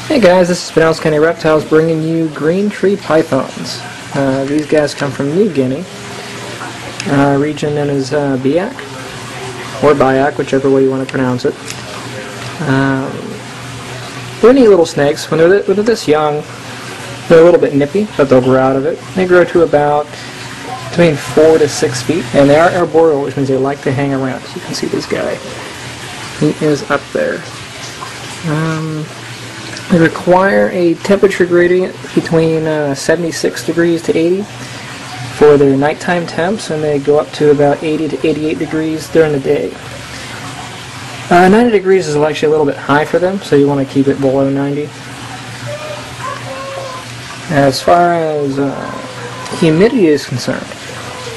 Hey guys, this is Pinellas County Reptiles bringing you green tree pythons. These guys come from New Guinea, region known as Biak, or Biak, whichever way you want to pronounce it. They're neat little snakes. When they're this young, they're a little bit nippy, but they'll grow out of it. They grow to about between 4 to 6 feet, and they are arboreal, which means they like to hang around. As you can see this guy. He is up there. They require a temperature gradient between 76 degrees to 80 for their nighttime temps, and they go up to about 80 to 88 degrees during the day. 90 degrees is actually a little bit high for them, so you want to keep it below 90. As far as humidity is concerned,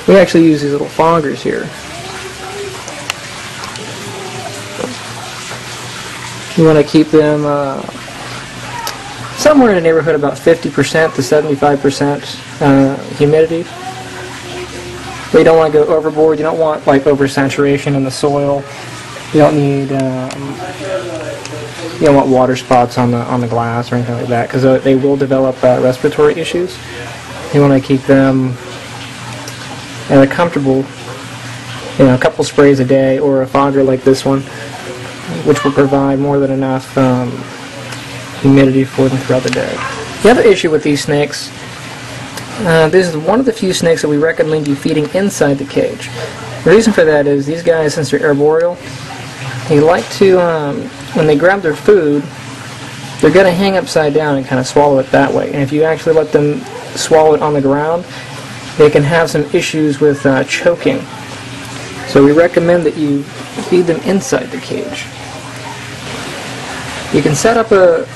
we actually use these little foggers here. You want to keep them somewhere in the neighborhood about 50% to 75% humidity. But you don't want to go overboard. You don't want like oversaturation in the soil. You don't need you don't want water spots on the glass or anything like that, because they will develop respiratory issues. You want to keep them at a comfortable, a couple sprays a day, or a fogger like this one, which will provide more than enough humidity for them throughout the day. The other issue with these snakes, this is one of the few snakes that we recommend you feeding inside the cage. The reason for that is these guys, since they're arboreal, they like to, when they grab their food, they're going to hang upside down and kind of swallow it that way. And if you actually let them swallow it on the ground, they can have some issues with choking. So we recommend that you feed them inside the cage. You can set up a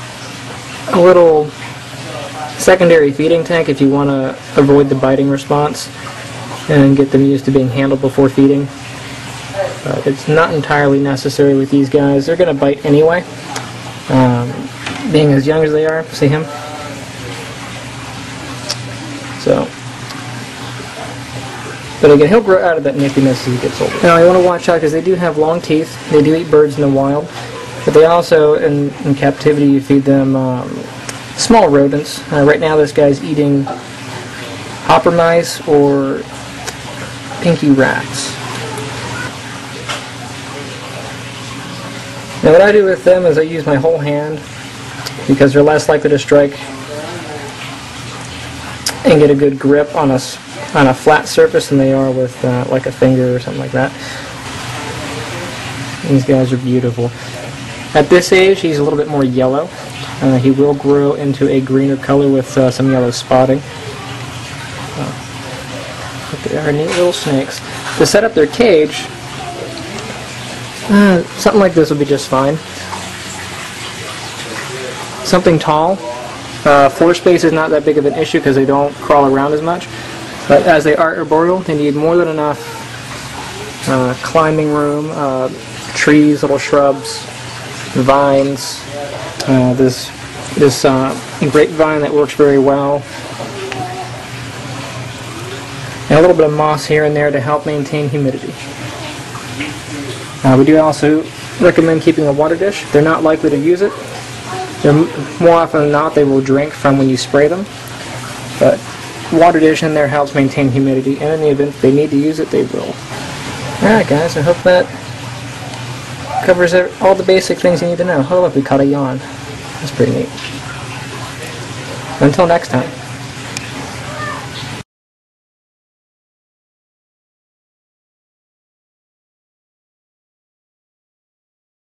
little secondary feeding tank if you want to avoid the biting response and get them used to being handled before feeding. But it's not entirely necessary with these guys. They're going to bite anyway, being as young as they are. See him? So, but again, he'll grow out of that nippiness as he gets older. Now, you want to watch out because they do have long teeth. They do eat birds in the wild. But they also, in captivity, you feed them small rodents. Right now this guy's eating hopper mice or pinky rats. Now what I do with them is I use my whole hand because they're less likely to strike and get a good grip on a flat surface than they are with like a finger or something like that. These guys are beautiful. At this age, he's a little bit more yellow. He will grow into a greener color with some yellow spotting. But they are neat little snakes. To set up their cage, something like this would be just fine. Something tall. Floor space is not that big of an issue because they don't crawl around as much. But as they are arboreal, they need more than enough climbing room, trees, little shrubs, vines, this grapevine that works very well, and a little bit of moss here and there to help maintain humidity. We do also recommend keeping a water dish. They're not likely to use it. More often than not, they will drink from when you spray them, but water dish in there helps maintain humidity, and in the event they need to use it, they will. Alright guys, I hope that covers all the basic things you need to know. Oh look, we caught a yawn. That's pretty neat. Until next time.